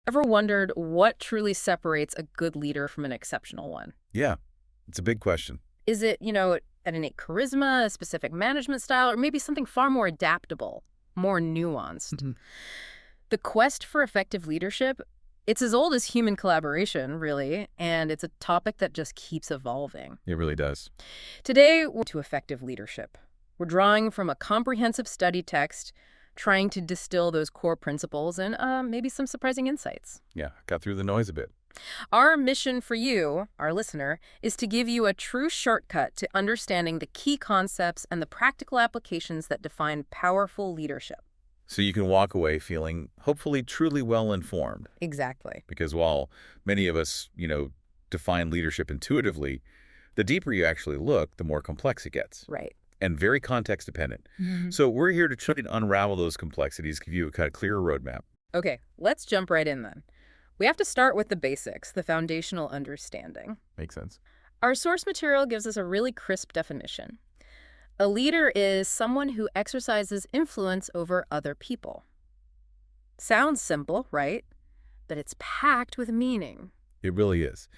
Ever wondered what truly separates a good leader from an exceptional one? Yeah, it's a big question. Is it, an innate charisma, a specific management style, or maybe something far more adaptable, more nuanced? Mhm. The quest for effective leadership, it's as old as human collaboration, really, and it's a topic that just keeps evolving. It really does. Today, we're to effective leadership. We're drawing from a comprehensive study text, trying to distill those core principles and maybe some surprising insights. Yeah, got through the noise a bit. Our mission for you, our listener, is to give you a true shortcut to understanding the key concepts and the practical applications that define powerful leadership. So you can walk away feeling hopefully truly well informed. Exactly. Because while many of us, define leadership intuitively, the deeper you actually look, the more complex it gets. Right. And very context dependent. So we're here to try to unravel those complexities, give you a kind of clearer roadmap. Okay, let's jump right in then. We have to start with the basics, the foundational understanding. Makes sense. Our source material gives us a really crisp definition. A leader is someone who exercises influence over other people. Sounds simple, right? But it's packed with meaning. It really is.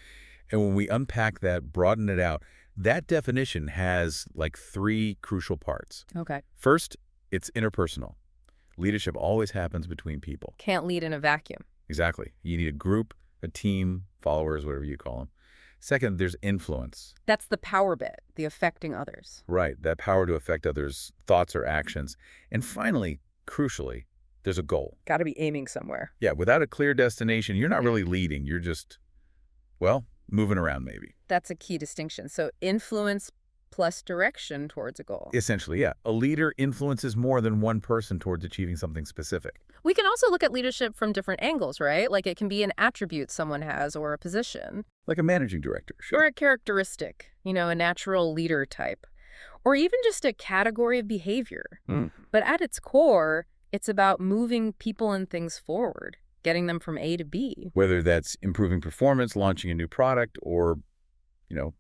And when we unpack that, broaden it out, that definition has like three crucial parts. Okay. First, it's interpersonal. Leadership always happens between people. Can't lead in a vacuum. Exactly. You need a group, a team, followers, whatever you call them. Second, there's influence. That's the power bit, the affecting others. Right, that power to affect others' thoughts or actions. And finally, crucially, there's a goal. Got to be aiming somewhere. Yeah, without a clear destination, you're not really leading. You're just, moving around maybe. That's a key distinction. So influence plus direction towards a goal. Essentially, yeah. A leader influences more than one person towards achieving something specific. We can also look at leadership from different angles, right? Like it can be an attribute someone has or a position. Like a managing director, Or sure. a characteristic, a natural leader type. Or even just a category of behavior. But at its core, it's about moving people and things forward, getting them from A to B. Whether that's improving performance, launching a new product, or,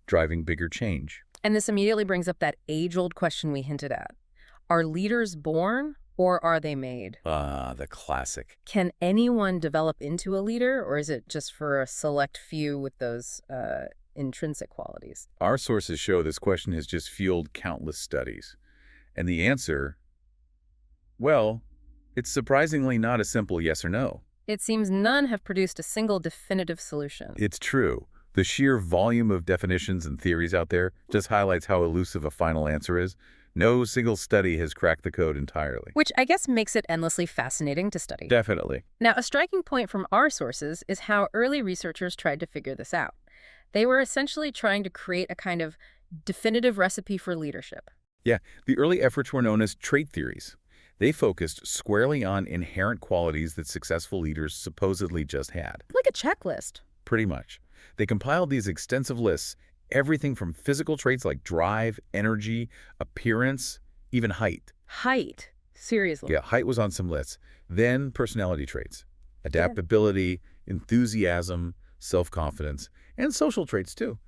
driving bigger change. And this immediately brings up that age-old question we hinted at. Are leaders born or are they made? Ah, the classic. Can anyone develop into a leader, or is it just for a select few with those intrinsic qualities? Our sources show this question has just fueled countless studies. And the answer, it's surprisingly not a simple yes or no. It seems none have produced a single definitive solution. It's true. The sheer volume of definitions and theories out there just highlights how elusive a final answer is. No single study has cracked the code entirely. Which I guess makes it endlessly fascinating to study. Definitely. Now, a striking point from our sources is how early researchers tried to figure this out. They were essentially trying to create a kind of definitive recipe for leadership. Yeah, the early efforts were known as trait theories. They focused squarely on inherent qualities that successful leaders supposedly just had. Like a checklist. Pretty much. They compiled these extensive lists, everything from physical traits like drive, energy, appearance, even height. Height. Seriously. Yeah, height was on some lists. Then personality traits, adaptability, enthusiasm, self-confidence, and social traits too.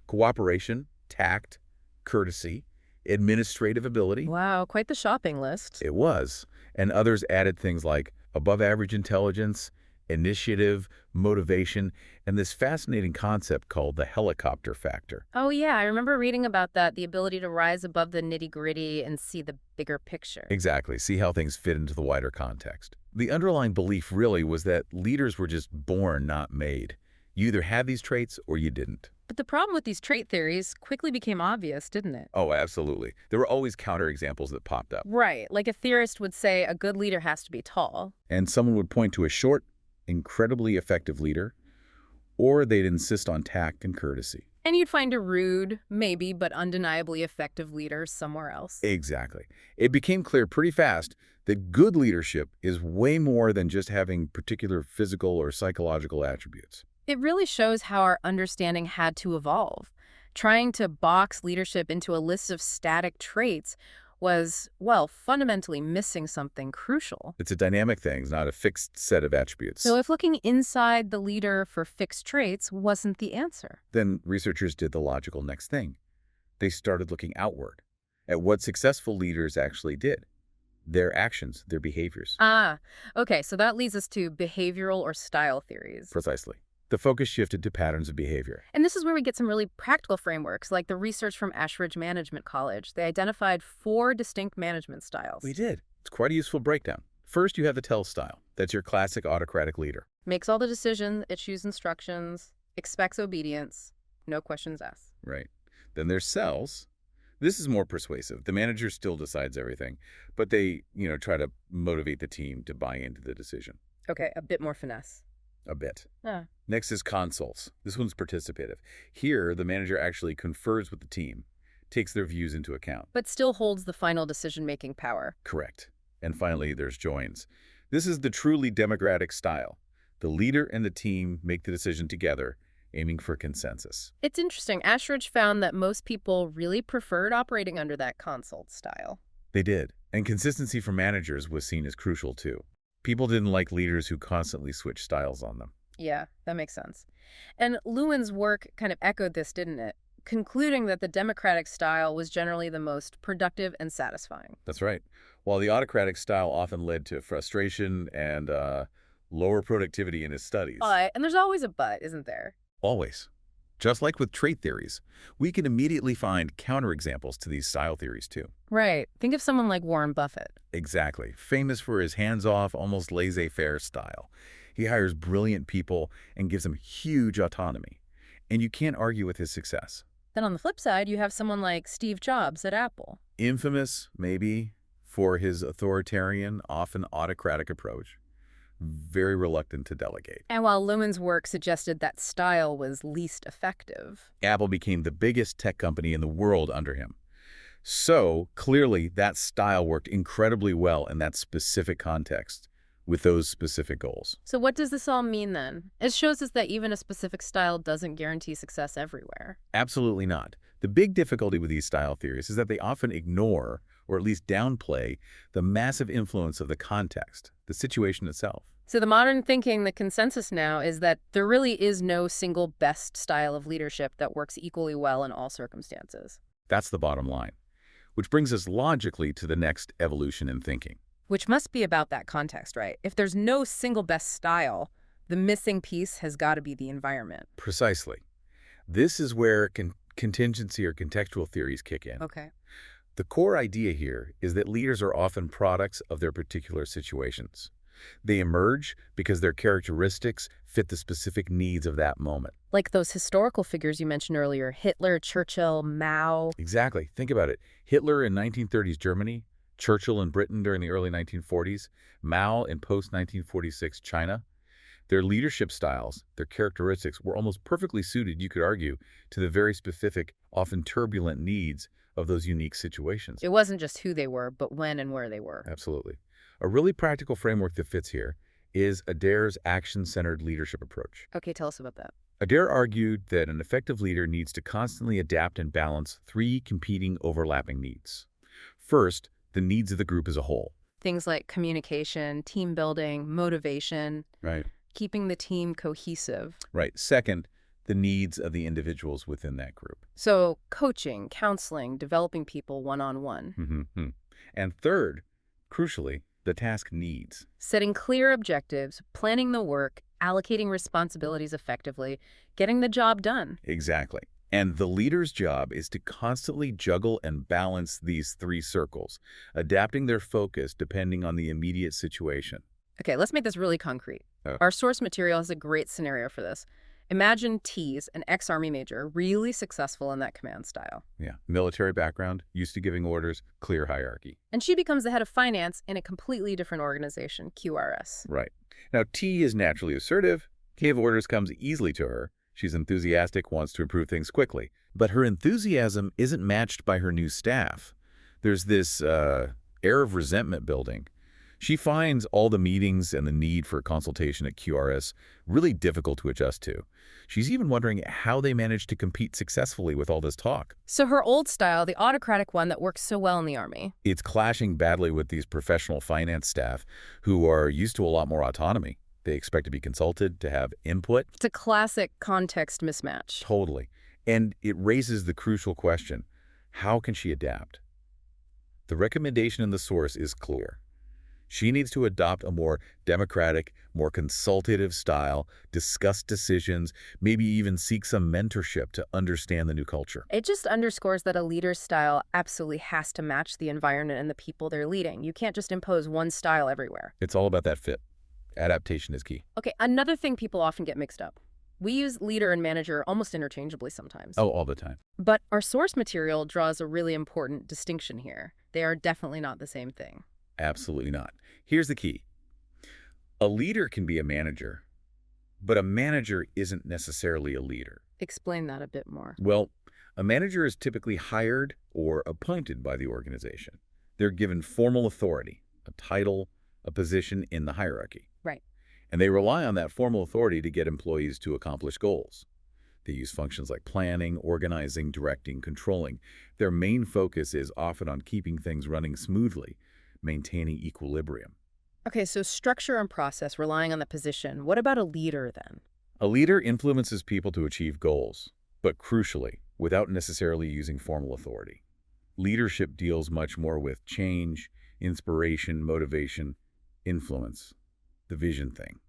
Cooperation, tact, courtesy, administrative ability. Wow, quite the shopping list. It was. And others added things like above-average intelligence, initiative, motivation, and this fascinating concept called the helicopter factor. Oh, yeah, I remember reading about that, the ability to rise above the nitty-gritty and see the bigger picture. Exactly. See how things fit into the wider context. The underlying belief really was that leaders were just born, not made. You either had these traits or you didn't. But the problem with these trait theories quickly became obvious, didn't it? Oh, absolutely. There were always counterexamples that popped up. Right, like a theorist would say a good leader has to be tall. And someone would point to a short, incredibly effective leader, or they'd insist on tact and courtesy. And you'd find a rude, maybe, but undeniably effective leader somewhere else. Exactly. It became clear pretty fast that good leadership is way more than just having particular physical or psychological attributes. It really shows how our understanding had to evolve. Trying to box leadership into a list of static traits was, fundamentally missing something crucial. It's a dynamic thing, it's not a fixed set of attributes. So if looking inside the leader for fixed traits wasn't the answer, Then researchers did the logical next thing. They started looking outward at what successful leaders actually did. their actions, their behaviors. Ah, okay, so that leads us to behavioral or style theories. Precisely. The focus shifted to patterns of behavior. And this is where we get some really practical frameworks, like the research from Ashridge Management College. They identified 4 distinct management styles. We did. It's quite a useful breakdown. First, you have the tell style. That's your classic autocratic leader. Makes all the decisions, issues instructions, expects obedience, no questions asked. Right. Then there's cells. This is more persuasive. The manager still decides everything, but they, try to motivate the team to buy into the decision. Okay, a bit more finesse. A bit. Ah. Next is consults. This one's participative. Here, the manager actually confers with the team, takes their views into account. But still holds the final decision-making power. Correct. And finally, there's joins. This is the truly democratic style. The leader and the team make the decision together, aiming for consensus. It's interesting. Ashridge found that most people really preferred operating under that consult style. They did. And consistency for managers was seen as crucial, too. People didn't like leaders who constantly switched styles on them. Yeah, that makes sense. And Lewin's work kind of echoed this, didn't it? Concluding that the democratic style was generally the most productive and satisfying. That's right. While the autocratic style often led to frustration and lower productivity in his studies. And there's always a but, isn't there? Always. Just like with trait theories, we can immediately find counterexamples to these style theories, too. Right. Think of someone like Warren Buffett. Exactly. Famous for his hands-off, almost laissez-faire style. He hires brilliant people and gives them huge autonomy. And you can't argue with his success. Then on the flip side, you have someone like Steve Jobs at Apple. Infamous, maybe, for his authoritarian, often autocratic approach. Very reluctant to delegate. And while Lewin's work suggested that style was least effective, Apple became the biggest tech company in the world under him. So, clearly, that style worked incredibly well in that specific context, with those specific goals. So what does this all mean then? It shows us that even a specific style doesn't guarantee success everywhere. Absolutely not. The big difficulty with these style theories is that they often ignore, or at least downplay, the massive influence of the context, the situation itself. So the modern thinking, the consensus now, is that there really is no single best style of leadership that works equally well in all circumstances. That's the bottom line, which brings us logically to the next evolution in thinking. Which must be about that context, right? If there's no single best style, the missing piece has got to be the environment. Precisely. This is where contingency or contextual theories kick in. Okay. The core idea here is that leaders are often products of their particular situations. They emerge because their characteristics fit the specific needs of that moment. Like those historical figures you mentioned earlier, Hitler, Churchill, Mao. Exactly. Think about it. Hitler in 1930s Germany, Churchill in Britain during the early 1940s, Mao in post-1946 China. Their leadership styles, their characteristics were almost perfectly suited, you could argue, to the very specific, often turbulent needs of those unique situations. It wasn't just who they were, but when and where they were. Absolutely. A really practical framework that fits here is Adair's action-centered leadership approach. Okay, tell us about that. Adair argued that an effective leader needs to constantly adapt and balance 3 competing overlapping needs. First, the needs of the group as a whole. Things like communication, team building, motivation. Right. Keeping the team cohesive. Right. Second, the needs of the individuals within that group. So coaching, counseling, developing people one-on-one. Mm-hmm. And third, crucially, the task needs. Setting clear objectives, planning the work, allocating responsibilities effectively, getting the job done. Exactly. And the leader's job is to constantly juggle and balance these 3 circles, adapting their focus depending on the immediate situation. Okay, let's make this really concrete. Our source material has a great scenario for this. Imagine Tease, an ex-Army major, really successful in that command style. Yeah, military background, used to giving orders, clear hierarchy. And she becomes the head of finance in a completely different organization, QRS. Right. Now, T is naturally assertive. Gave orders comes easily to her. She's enthusiastic, wants to improve things quickly. But her enthusiasm isn't matched by her new staff. There's this air of resentment building. She finds all the meetings and the need for consultation at QRS really difficult to adjust to. She's even wondering how they managed to compete successfully with all this talk. So her old style, the autocratic one that works so well in the Army. It's clashing badly with these professional finance staff who are used to a lot more autonomy. They expect to be consulted, to have input. It's a classic context mismatch. Totally. And it raises the crucial question, how can she adapt? The recommendation in the source is clear. She needs to adopt a more democratic, more consultative style, discuss decisions, maybe even seek some mentorship to understand the new culture. It just underscores that a leader's style absolutely has to match the environment and the people they're leading. You can't just impose one style everywhere. It's all about that fit. Adaptation is key. Okay, another thing people often get mixed up. We use leader and manager almost interchangeably sometimes. Oh, all the time. But our source material draws a really important distinction here. They are definitely not the same thing. Absolutely not. Here's the key. A leader can be a manager, but a manager isn't necessarily a leader. Explain that a bit more. Well, a manager is typically hired or appointed by the organization. They're given formal authority, a title, a position in the hierarchy. Right. And they rely on that formal authority to get employees to accomplish goals. They use functions like planning, organizing, directing, controlling. Their main focus is often on keeping things running smoothly, maintaining equilibrium. Okay, so structure and process relying on the position. What about a leader then? A leader influences people to achieve goals, but crucially, without necessarily using formal authority. Leadership deals much more with change, inspiration, motivation, influence, the vision thing.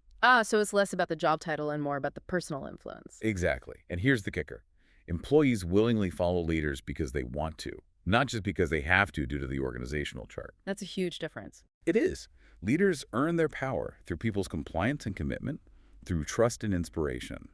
So it's less about the job title and more about the personal influence. Exactly. And here's the kicker. Employees willingly follow leaders because they want to, not just because they have to due to the organizational chart. That's a huge difference. It is. Leaders earn their power through people's compliance and commitment, through trust and inspiration.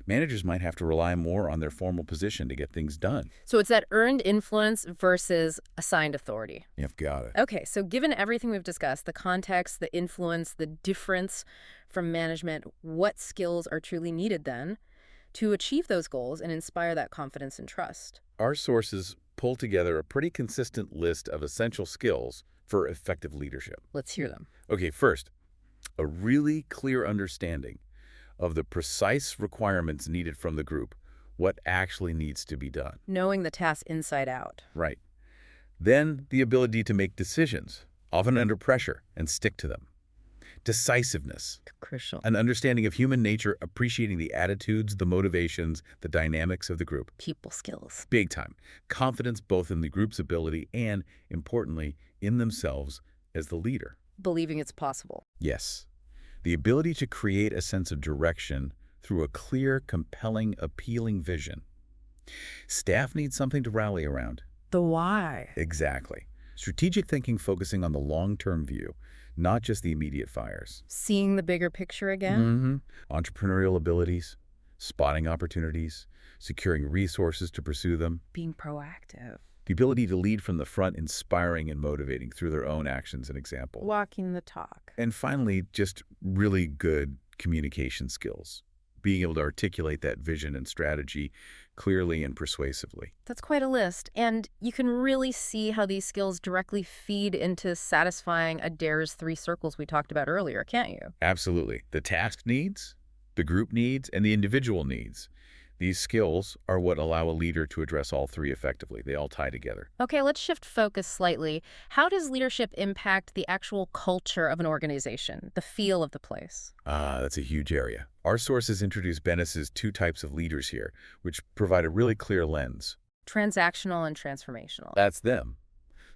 Managers might have to rely more on their formal position to get things done. So it's that earned influence versus assigned authority. You've got it. Okay, so given everything we've discussed, the context, the influence, the difference from management, what skills are truly needed then to achieve those goals and inspire that confidence and trust? Our sources pull together a pretty consistent list of essential skills for effective leadership. Let's hear them. Okay, first, a really clear understanding of the precise requirements needed from the group, what actually needs to be done. Knowing the task inside out. Right. Then the ability to make decisions, often under pressure, and stick to them. Decisiveness. Crucial. An understanding of human nature, appreciating the attitudes, the motivations, the dynamics of the group. People skills. Big time. Confidence both in the group's ability and, importantly, in themselves as the leader. Believing it's possible. Yes. The ability to create a sense of direction through a clear, compelling, appealing vision. Staff need something to rally around. The why. Exactly. Strategic thinking focusing on the long-term view, not just the immediate fires. Seeing the bigger picture again. Entrepreneurial abilities, spotting opportunities, securing resources to pursue them. Being proactive. The ability to lead from the front, inspiring and motivating through their own actions and example. Walking the talk. And finally, just really good communication skills. Being able to articulate that vision and strategy clearly and persuasively. That's quite a list. And you can really see how these skills directly feed into satisfying Adair's 3 circles we talked about earlier, can't you? Absolutely. The task needs, the group needs, and the individual needs. These skills are what allow a leader to address all 3 effectively. They all tie together. Okay, let's shift focus slightly. How does leadership impact the actual culture of an organization, the feel of the place? That's a huge area. Our sources introduce Bennis's 2 types of leaders here, which provide a really clear lens. Transactional and transformational. That's them.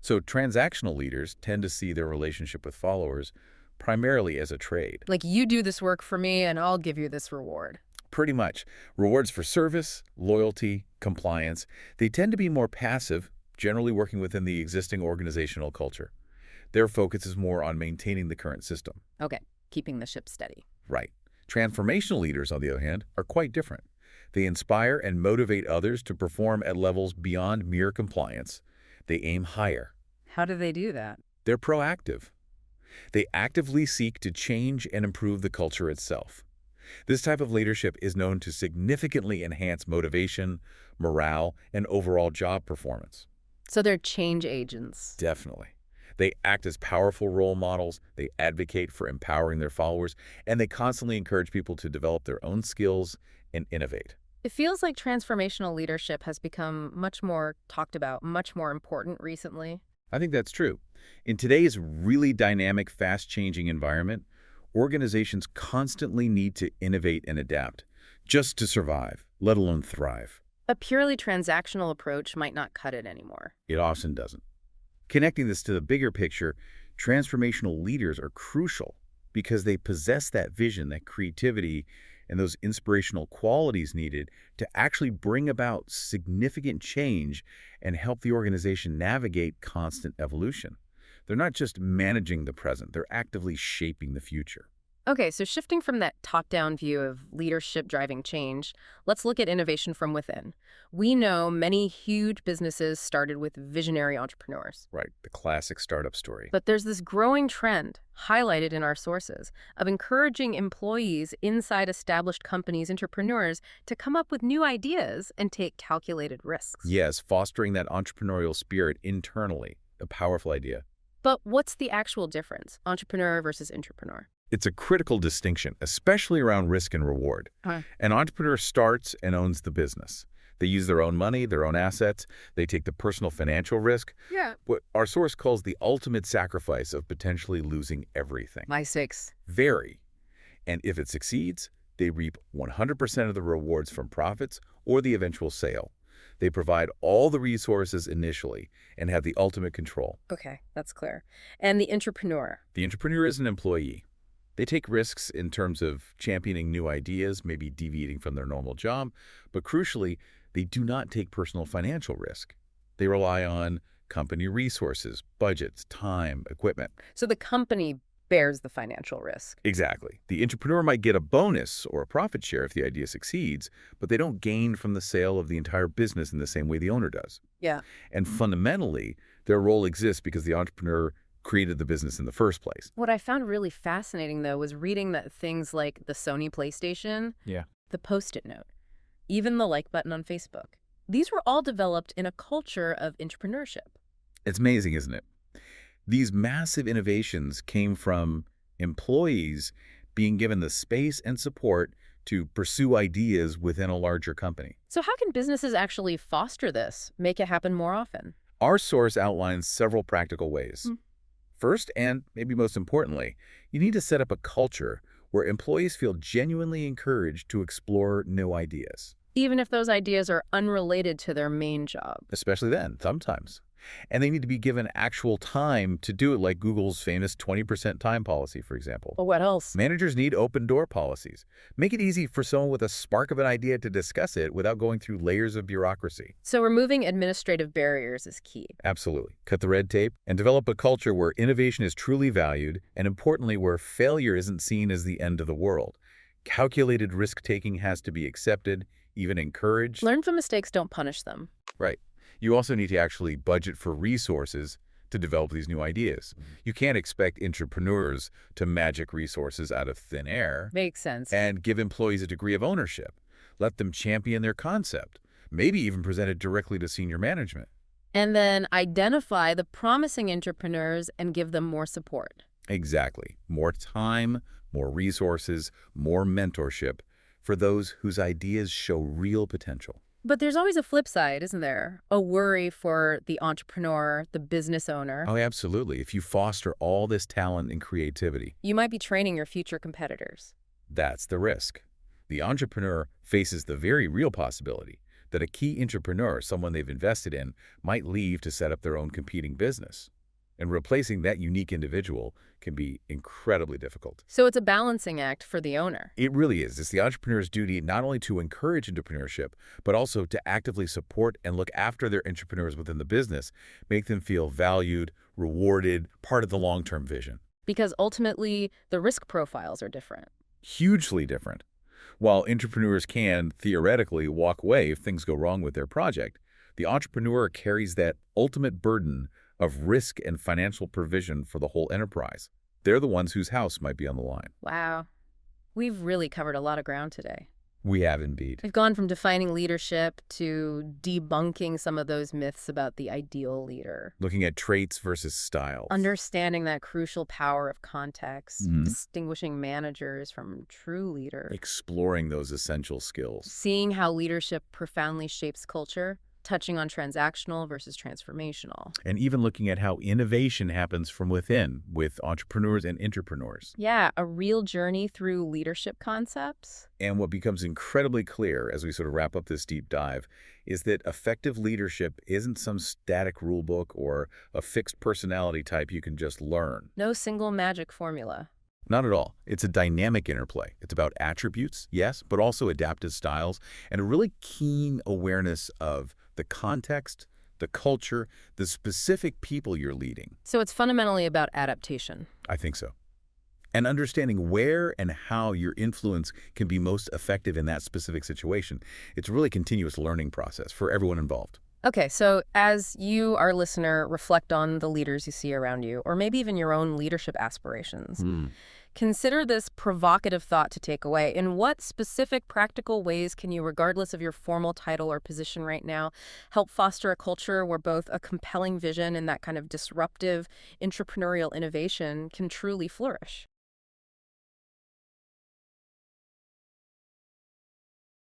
So transactional leaders tend to see their relationship with followers primarily as a trade. Like, you do this work for me and I'll give you this reward. Pretty much. Rewards for service, loyalty, compliance. They tend to be more passive, generally working within the existing organizational culture. Their focus is more on maintaining the current system. Okay, keeping the ship steady. Right. Transformational leaders, on the other hand, are quite different. They inspire and motivate others to perform at levels beyond mere compliance. They aim higher. How do they do that? They're proactive. They actively seek to change and improve the culture itself. This type of leadership is known to significantly enhance motivation, morale, and overall job performance. So they're change agents. Definitely. They act as powerful role models, they advocate for empowering their followers, and they constantly encourage people to develop their own skills and innovate. It feels like transformational leadership has become much more talked about, much more important recently. I think that's true. In today's really dynamic, fast-changing environment, organizations constantly need to innovate and adapt just to survive, let alone thrive. A purely transactional approach might not cut it anymore. It often doesn't. Connecting this to the bigger picture, transformational leaders are crucial because they possess that vision, that creativity, and those inspirational qualities needed to actually bring about significant change and help the organization navigate constant evolution. They're not just managing the present, they're actively shaping the future. Okay, so shifting from that top-down view of leadership driving change, let's look at innovation from within. We know many huge businesses started with visionary entrepreneurs. Right, the classic startup story. But there's this growing trend, highlighted in our sources, of encouraging employees inside established companies, entrepreneurs, to come up with new ideas and take calculated risks. Yes, fostering that entrepreneurial spirit internally, a powerful idea. But what's the actual difference, entrepreneur versus intrapreneur? It's a critical distinction, especially around risk and reward. An entrepreneur starts and owns the business. They use their own money, their own assets. They take the personal financial risk. Yeah. What our source calls the ultimate sacrifice of potentially losing everything. My sakes. Very. And if it succeeds, they reap 100% of the rewards from profits or the eventual sale. They provide all the resources initially and have the ultimate control. Okay, that's clear. And the intrapreneur? The entrepreneur is an employee. They take risks in terms of championing new ideas, maybe deviating from their normal job, but crucially, they do not take personal financial risk. They rely on company resources, budgets, time, equipment. So the company bears the financial risk. Exactly. The entrepreneur might get a bonus or a profit share if the idea succeeds, but they don't gain from the sale of the entire business in the same way the owner does. Yeah. And fundamentally, their role exists because the entrepreneur created the business in the first place. What I found really fascinating, though, was reading that things like the Sony PlayStation, the Post-it note, even the like button on Facebook, these were all developed in a culture of entrepreneurship. It's amazing, isn't it? These massive innovations came from employees being given the space and support to pursue ideas within a larger company. So how can businesses actually foster this, make it happen more often? Our source outlines several practical ways. First, and maybe most importantly, you need to set up a culture where employees feel genuinely encouraged to explore new ideas. Even if those ideas are unrelated to their main job. Especially then, sometimes. And they need to be given actual time to do it, like Google's famous 20% time policy, for example. Well, what else? Managers need open door policies. Make it easy for someone with a spark of an idea to discuss it without going through layers of bureaucracy. So removing administrative barriers is key. Absolutely. Cut the red tape and develop a culture where innovation is truly valued and, importantly, where failure isn't seen as the end of the world. Calculated risk-taking has to be accepted, even encouraged. Learn from mistakes, don't punish them. Right. You also need to actually budget for resources to develop these new ideas. You can't expect entrepreneurs to magic resources out of thin air. Makes sense. And give employees a degree of ownership. Let them champion their concept, maybe even present it directly to senior management. And then identify the promising entrepreneurs and give them more support. Exactly. More time, more resources, more mentorship for those whose ideas show real potential. But there's always a flip side, isn't there? A worry for the entrepreneur, the business owner. Oh, absolutely. If you foster all this talent and creativity, you might be training your future competitors. That's the risk. The entrepreneur faces the very real possibility that a key entrepreneur, someone they've invested in, might leave to set up their own competing business. And replacing that unique individual can be incredibly difficult. So it's a balancing act for the owner. It really is. It's the entrepreneur's duty not only to encourage entrepreneurship, but also to actively support and look after their entrepreneurs within the business, make them feel valued, rewarded, part of the long-term vision. Because ultimately, the risk profiles are different. Hugely different. While entrepreneurs can, theoretically, walk away if things go wrong with their project, the entrepreneur carries that ultimate burden of risk and financial provision for the whole enterprise. They're the ones whose house might be on the line. Wow. We've really covered a lot of ground today. We have indeed. We've gone from defining leadership to debunking some of those myths about the ideal leader. Looking at traits versus styles. Understanding that crucial power of context, distinguishing managers from true leaders. Exploring those essential skills. Seeing how leadership profoundly shapes culture. touching on transactional versus transformational. And even looking at how innovation happens from within with entrepreneurs and intrapreneurs. Yeah, a real journey through leadership concepts. And what becomes incredibly clear as we sort of wrap up this deep dive is that effective leadership isn't some static rule book or a fixed personality type you can just learn. No single magic formula. Not at all. It's a dynamic interplay. It's about attributes, yes, but also adaptive styles and a really keen awareness of the context, the culture, the specific people you're leading. So it's fundamentally about adaptation. I think so. And understanding where and how your influence can be most effective in that specific situation. It's a really continuous learning process for everyone involved. Okay, so as you, our listener, reflect on the leaders you see around you, or maybe even your own leadership aspirations, consider this provocative thought to take away. In what specific practical ways can you, regardless of your formal title or position right now, help foster a culture where both a compelling vision and that kind of disruptive entrepreneurial innovation can truly flourish?